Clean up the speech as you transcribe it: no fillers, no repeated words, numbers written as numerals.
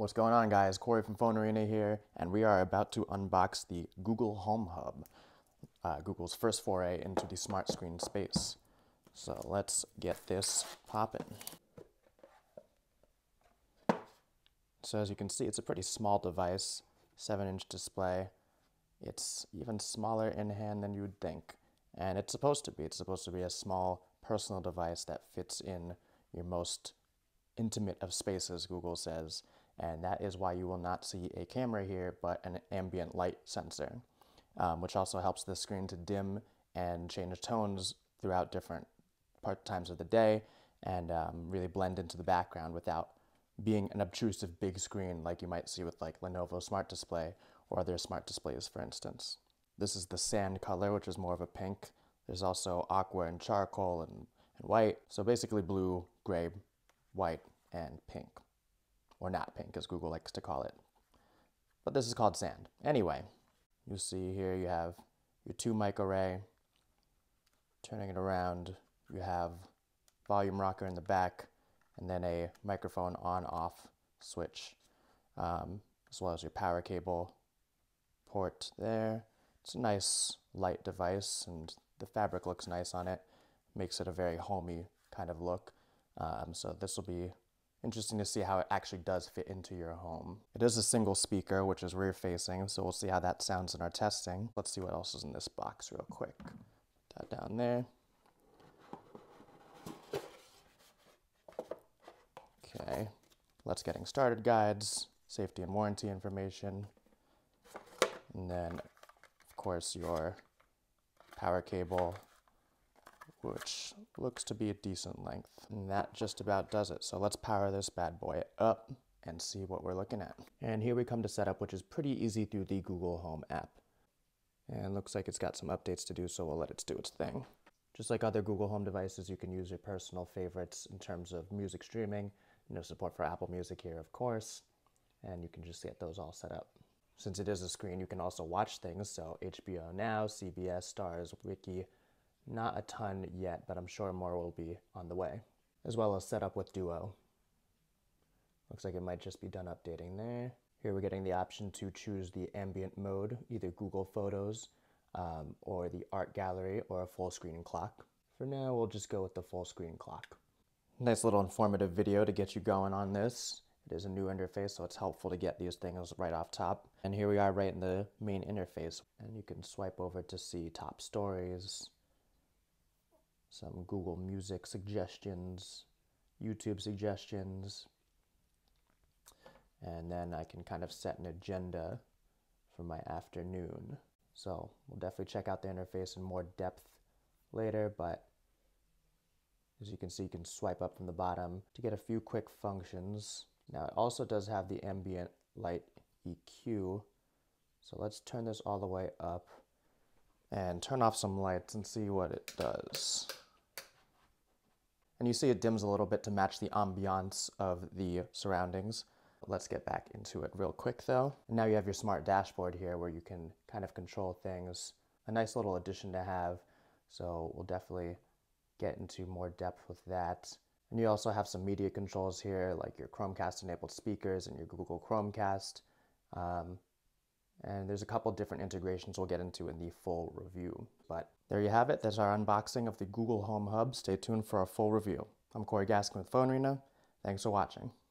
What's going on, guys? Corey from PhoneArena here, and we are about to unbox the Google Home Hub, Google's first foray into the smart screen space. So let's get this popping. So as you can see, it's a pretty small device, 7-inch display. It's even smaller in hand than you would think, and it's supposed to be. It's supposed to be a small personal device that fits in your most intimate of spaces, Google says, and that is why you will not see a camera here, but an ambient light sensor, which also helps the screen to dim and change tones throughout different times of the day and really blend into the background without being an obtrusive big screen like you might see with like Lenovo Smart Display or other smart displays, for instance. This is the sand color, which is more of a pink. There's also aqua and charcoal and white. So basically blue, gray, white, and pink. Or not pink, as Google likes to call it. But this is called sand. Anyway, you see here you have your 2 mic array. Turning it around, you have volume rocker in the back, and then a microphone on-off switch, as well as your power cable port there. It's a nice light device, and the fabric looks nice on it. Makes it a very homey kind of look. So this will be interesting to see how it actually does fit into your home. It is a single speaker, which is rear facing, so we'll see how that sounds in our testing. Let's see what else is in this box real quick. Put that down there. Okay, let's getting started guides, safety and warranty information, and then of course your power cable, which looks to be a decent length. And that just about does it. So let's power this bad boy up and see what we're looking at. And here we come to setup, which is pretty easy through the Google Home app. And looks like it's got some updates to do, so we'll let it do its thing. Just like other Google Home devices, you can use your personal favorites in terms of music streaming. No support for Apple Music here, of course. And you can just get those all set up. Since it is a screen, you can also watch things, so HBO Now, CBS, Stars, Wiki. Not a ton yet, but I'm sure more will be on the way. As well as set up with Duo. Looks like it might just be done updating there. Here we're getting the option to choose the ambient mode, either Google Photos or the art gallery or a full screen clock. For now, we'll just go with the full screen clock. Nice little informative video to get you going on this. It is a new interface, so it's helpful to get these things right off top. And here we are right in the main interface. And you can swipe over to see top stories, some Google Music suggestions, YouTube suggestions, and then I can kind of set an agenda for my afternoon. So we'll definitely check out the interface in more depth later, but as you can see, you can swipe up from the bottom to get a few quick functions. Now it also does have the Ambient Light EQ, so let's turn this all the way up and turn off some lights and see what it does. And you see it dims a little bit to match the ambiance of the surroundings. Let's get back into it real quick though. And now you have your smart dashboard here where you can kind of control things. A nice little addition to have, so we'll definitely get into more depth with that. And you also have some media controls here, like your Chromecast enabled speakers and your Google Chromecast. And there's a couple different integrations we'll get into in the full review. But there you have it. That's our unboxing of the Google Home Hub. Stay tuned for a full review. I'm Corey Gaskin with PhoneArena. Thanks for watching.